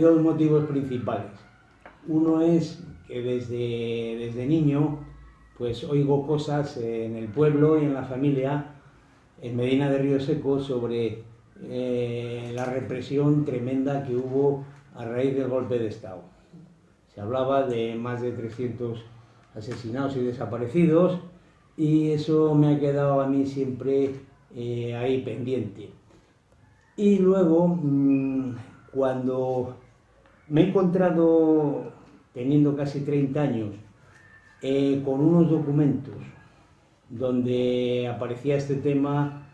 dos motivos principales. Uno es que desde niño pues oigo cosas en el pueblo y en la familia, en Medina de Río Seco, sobre la represión tremenda que hubo a raíz del golpe de Estado. Se hablaba de más de 300 asesinados y desaparecidos, y eso me ha quedado a mí siempre ahí pendiente. Y luego, cuando me he encontrado, teniendo casi 30 años, con unos documentos donde aparecía este tema,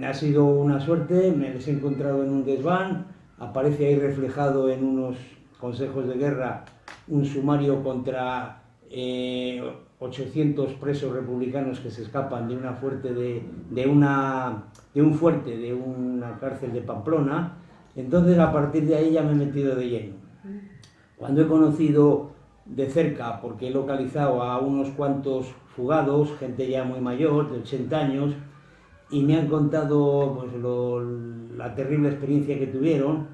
ha sido una suerte. Me les he encontrado en un desván, aparece ahí reflejado en unos consejos de guerra un sumario contra 800 presos republicanos que se escapan de un fuerte de una cárcel de Pamplona. Entonces, a partir de ahí ya me he metido de lleno. Cuando he conocido de cerca, porque he localizado a unos cuantos fugados, gente ya muy mayor, de 80 años, y me han contado pues, la terrible experiencia que tuvieron,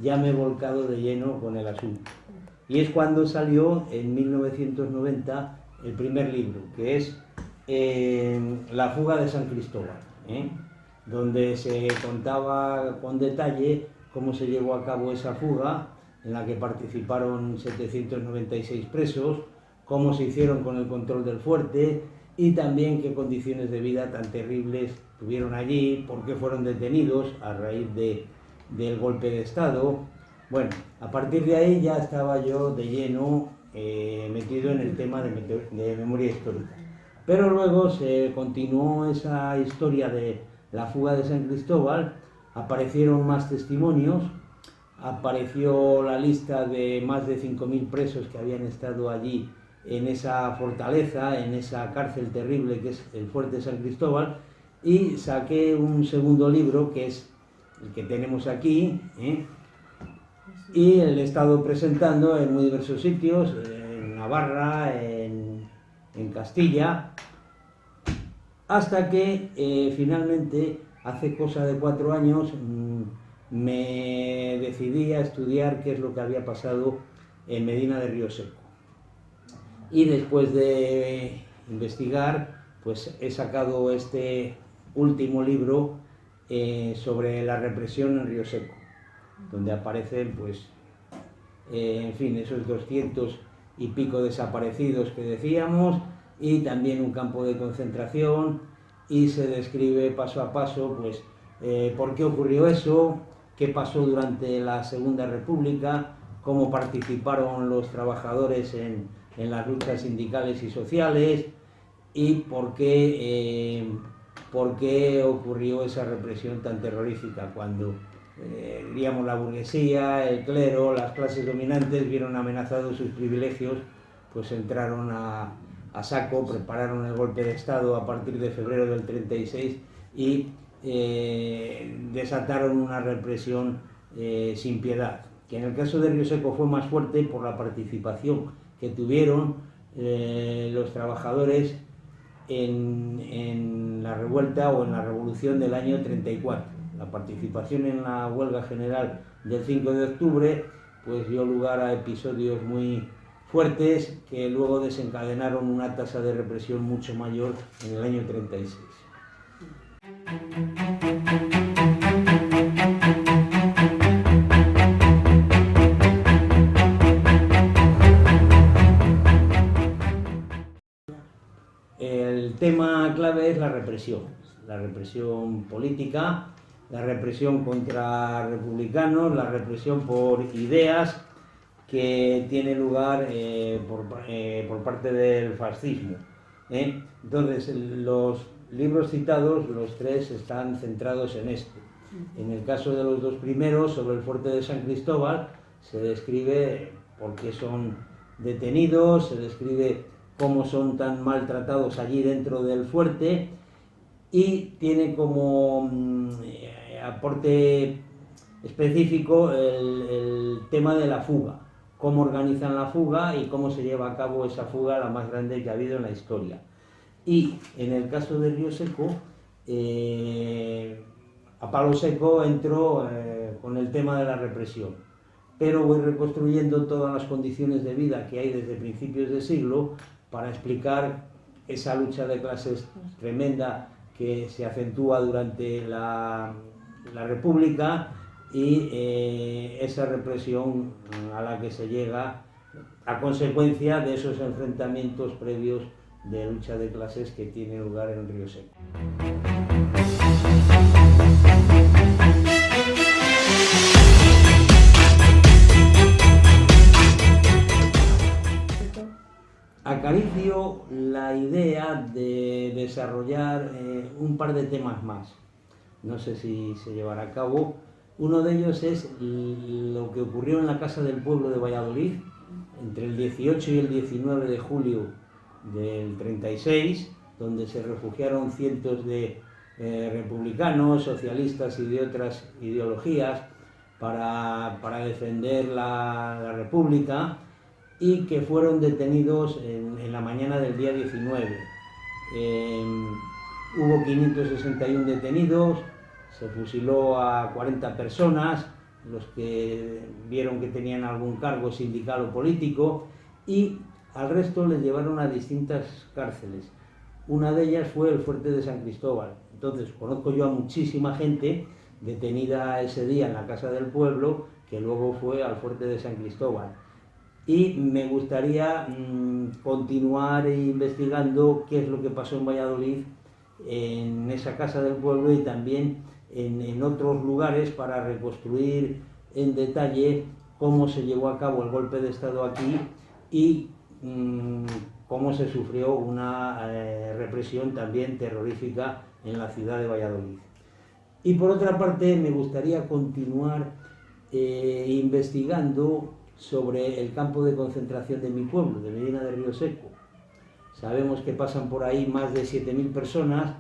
ya me he volcado de lleno con el asunto. Y es cuando salió, en 1990, el primer libro, que es La fuga de San Cristóbal, donde se contaba con detalle cómo se llevó a cabo esa fuga, en la que participaron 796 presos, cómo se hicieron con el control del fuerte, y también qué condiciones de vida tan terribles tuvieron allí, por qué fueron detenidos a raíz del golpe de Estado. Bueno, a partir de ahí ya estaba yo de lleno metido en el tema de memoria histórica. Pero luego se continuó esa historia de la fuga de San Cristóbal, aparecieron más testimonios, apareció la lista de más de 5.000 presos que habían estado allí en esa fortaleza, en esa cárcel terrible que es el Fuerte San Cristóbal, y saqué un segundo libro, que es el que tenemos aquí, y el he estado presentando en muy diversos sitios, en Navarra, en Castilla, hasta que finalmente, hace cosa de 4 años, me decidí a estudiar qué es lo que había pasado en Medina de Río Seco. Y después de investigar, pues he sacado este último libro sobre la represión en Río Seco, donde aparecen, pues, en fin, esos 200 y pico desaparecidos que decíamos, y también un campo de concentración, y se describe paso a paso, pues, por qué ocurrió eso, qué pasó durante la Segunda República, cómo participaron los trabajadores en las luchas sindicales y sociales, y por qué ocurrió esa represión tan terrorífica cuando, diríamos, la burguesía, el clero, las clases dominantes vieron amenazados sus privilegios, pues entraron a saco, prepararon el golpe de Estado a partir de febrero del 36 y desataron una represión sin piedad, que en el caso de Río Seco fue más fuerte por la participación que tuvieron los trabajadores en la revuelta o en la revolución del año 34. La participación en la huelga general del 5 de octubre pues dio lugar a episodios muy fuertes que luego desencadenaron una tasa de represión mucho mayor en el año 36. El tema clave es la represión política, la represión contra republicanos, la represión por ideas que tiene lugar por parte del fascismo. Entonces, los libros citados, los 3, están centrados en esto. En el caso de los 2 primeros, sobre el Fuerte de San Cristóbal, se describe por qué son detenidos, se describe cómo son tan maltratados allí dentro del fuerte, y tiene como aporte específico el tema de la fuga, cómo organizan la fuga y cómo se lleva a cabo esa fuga, la más grande que ha habido en la historia. Y en el caso de Río Seco, a palo seco entró con el tema de la represión. pero voy reconstruyendo todas las condiciones de vida que hay desde principios de siglo para explicar esa lucha de clases tremenda que se acentúa durante la República y esa represión a la que se llega a consecuencia de esos enfrentamientos previos de lucha de clases que tienen lugar en Río Seco. Acaricio la idea de desarrollar un par de temas más. No sé si se llevará a cabo. Uno de ellos es lo que ocurrió en la Casa del Pueblo de Valladolid entre el 18 y el 19 de julio del 36, donde se refugiaron cientos de republicanos, socialistas y de otras ideologías para defender la República, y que fueron detenidos en la mañana del día 19. Hubo 561 detenidos, se fusiló a 40 personas, los que vieron que tenían algún cargo sindical o político, y al resto les llevaron a distintas cárceles. Una de ellas fue el fuerte de San Cristóbal. Entonces conozco yo a muchísima gente detenida ese día en la Casa del Pueblo, que luego fue al fuerte de San Cristóbal. Y me gustaría continuar investigando qué es lo que pasó en Valladolid, en esa Casa del Pueblo, y también en otros lugares, para reconstruir en detalle cómo se llevó a cabo el golpe de Estado aquí y cómo se sufrió una represión también terrorífica en la ciudad de Valladolid. Y por otra parte me gustaría continuar investigando sobre el campo de concentración de mi pueblo, de Medina de Río Seco. Sabemos que pasan por ahí más de 7.000 personas,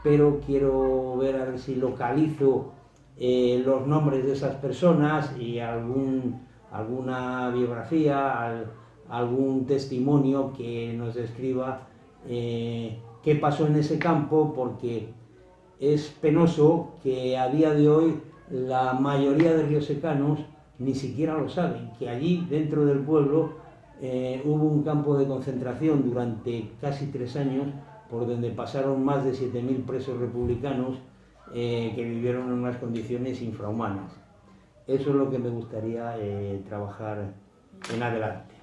pero quiero ver a ver si localizo los nombres de esas personas y alguna biografía, algún testimonio que nos describa qué pasó en ese campo, porque es penoso que a día de hoy la mayoría de riosecanos ni siquiera lo saben, que allí dentro del pueblo hubo un campo de concentración durante casi 3 años, por donde pasaron más de 7.000 presos republicanos que vivieron en unas condiciones infrahumanas. Eso es lo que me gustaría trabajar en adelante.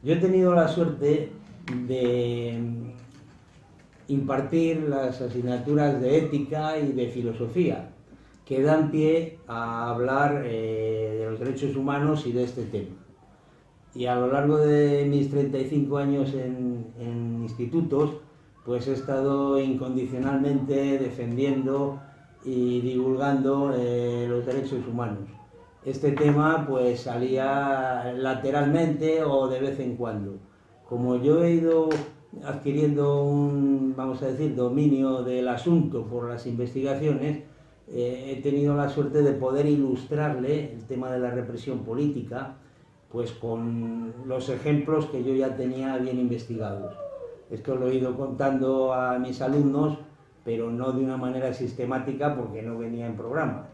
Yo he tenido la suerte de impartir las asignaturas de ética y de filosofía, que dan pie a hablar de los derechos humanos y de este tema. Y a lo largo de mis 35 años en institutos, pues he estado incondicionalmente defendiendo y divulgando los derechos humanos. Este tema pues salía lateralmente o de vez en cuando. Como yo he ido adquiriendo un, vamos a decir, dominio del asunto por las investigaciones, he tenido la suerte de poder ilustrarle el tema de la represión política, pues con los ejemplos que yo ya tenía bien investigados. Esto lo he ido contando a mis alumnos, pero no de una manera sistemática, porque no venía en programa.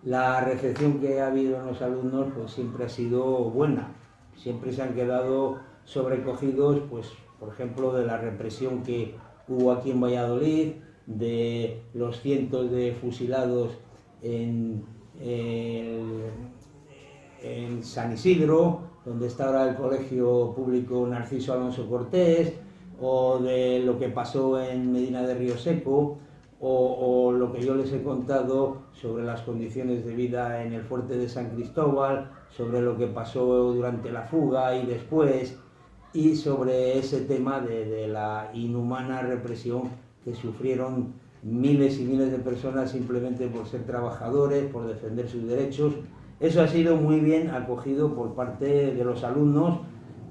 La recepción que ha habido en los alumnos pues siempre ha sido buena, siempre se han quedado sobrecogidos, pues por ejemplo, de la represión que hubo aquí en Valladolid, de los cientos de fusilados en San Isidro, donde está ahora el Colegio Público Narciso Alonso Cortés, o de lo que pasó en Medina de Río Seco, o lo que yo les he contado sobre las condiciones de vida en el fuerte de San Cristóbal, sobre lo que pasó durante la fuga y después, y sobre ese tema de la inhumana represión que sufrieron miles y miles de personas simplemente por ser trabajadores, por defender sus derechos. Eso ha sido muy bien acogido por parte de los alumnos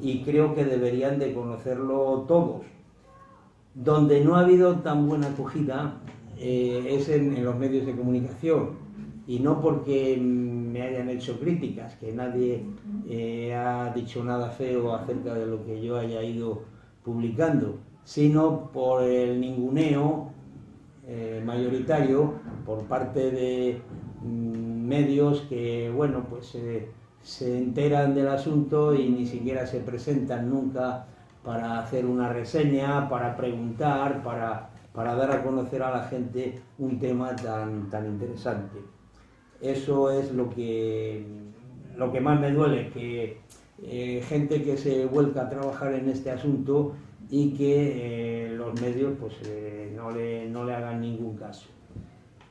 y creo que deberían de conocerlo todos. Donde no ha habido tan buena acogida es en los medios de comunicación. y no porque me hayan hecho críticas, que nadie ha dicho nada feo acerca de lo que yo haya ido publicando, sino por el ninguneo mayoritario por parte de medios que, bueno, pues se enteran del asunto y ni siquiera se presentan nunca para hacer una reseña, para preguntar, para dar a conocer a la gente un tema tan interesante. Eso es lo que más me duele, que gente que se vuelca a trabajar en este asunto y que los medios pues, no le hagan ningún caso.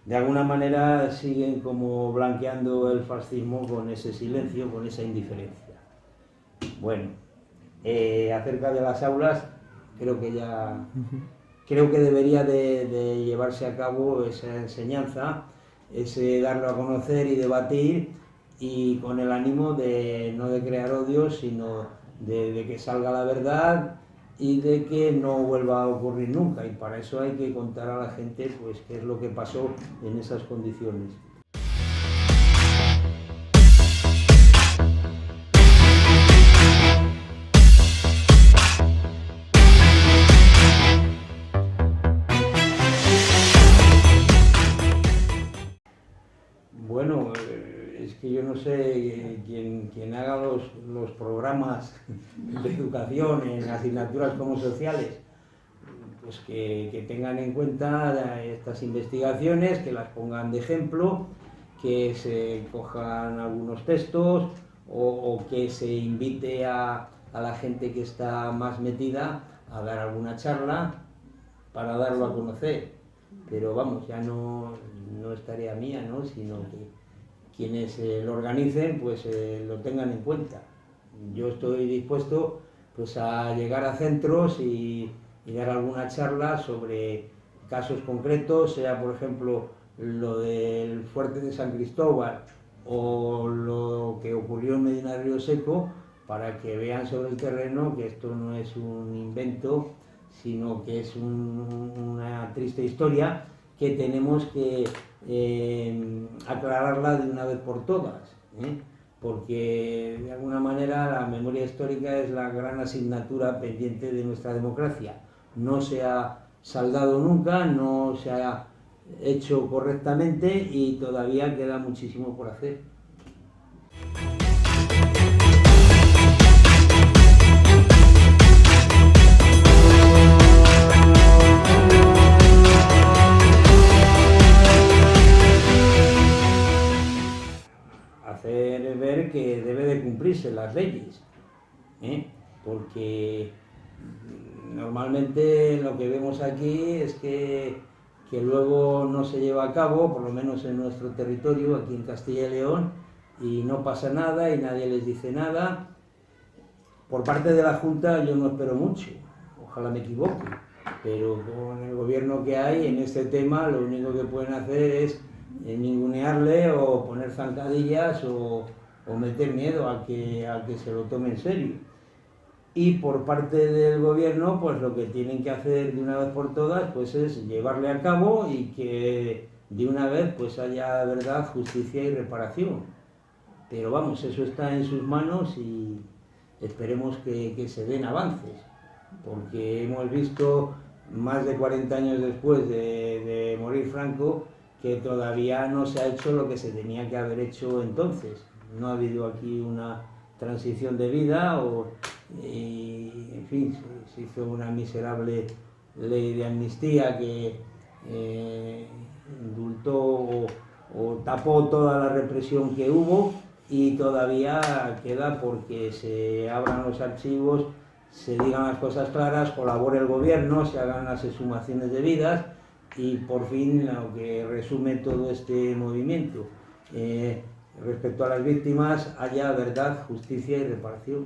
De alguna manera siguen como blanqueando el fascismo con ese silencio, con esa indiferencia. Bueno, acerca de las aulas, creo que debería de llevarse a cabo esa enseñanza, ese darlo a conocer y debatir, y con el ánimo no de crear odios, sino de que salga la verdad y de que no vuelva a ocurrir nunca, y para eso hay que contar a la gente pues qué es lo que pasó en esas condiciones. Bueno, es que yo no sé, quien haga los programas de educación en asignaturas como sociales, pues que tengan en cuenta estas investigaciones, que las pongan de ejemplo, que se cojan algunos textos o que se invite a la gente que está más metida a dar alguna charla para darlo a conocer. Pero vamos, ya no es tarea mía, ¿no? Sino que quienes lo organicen pues lo tengan en cuenta. Yo estoy dispuesto pues a llegar a centros y dar alguna charla sobre casos concretos, sea por ejemplo lo del fuerte de San Cristóbal o lo que ocurrió en Medina Río Seco, para que vean sobre el terreno que esto no es un invento, sino que es una triste historia que tenemos que aclararla de una vez por todas, porque de alguna manera la memoria histórica es la gran asignatura pendiente de nuestra democracia. No se ha saldado nunca, no se ha hecho correctamente y todavía queda muchísimo por hacer. Hacer ver que debe de cumplirse las leyes, porque normalmente lo que vemos aquí es que luego no se lleva a cabo, por lo menos en nuestro territorio, aquí en Castilla y León, y no pasa nada y nadie les dice nada. Por parte de la Junta yo no espero mucho, ojalá me equivoque, pero con el gobierno que hay en este tema lo único que pueden hacer es ningunearle o poner zancadillas o meter miedo a que se lo tome en serio. Y por parte del gobierno, pues lo que tienen que hacer de una vez por todas pues es llevarle a cabo y que de una vez pues haya verdad, justicia y reparación. Pero vamos, eso está en sus manos y esperemos que se den avances, porque hemos visto más de 40 años después de morir Franco que todavía no se ha hecho lo que se tenía que haber hecho entonces. No ha habido aquí una transición de vida y, en fin, se hizo una miserable ley de amnistía que indultó o tapó toda la represión que hubo, y todavía queda porque se abran los archivos, se digan las cosas claras, colabore el gobierno, se hagan las exhumaciones debidas y por fin lo que resume todo este movimiento. Respecto a las víctimas, haya verdad, justicia y reparación.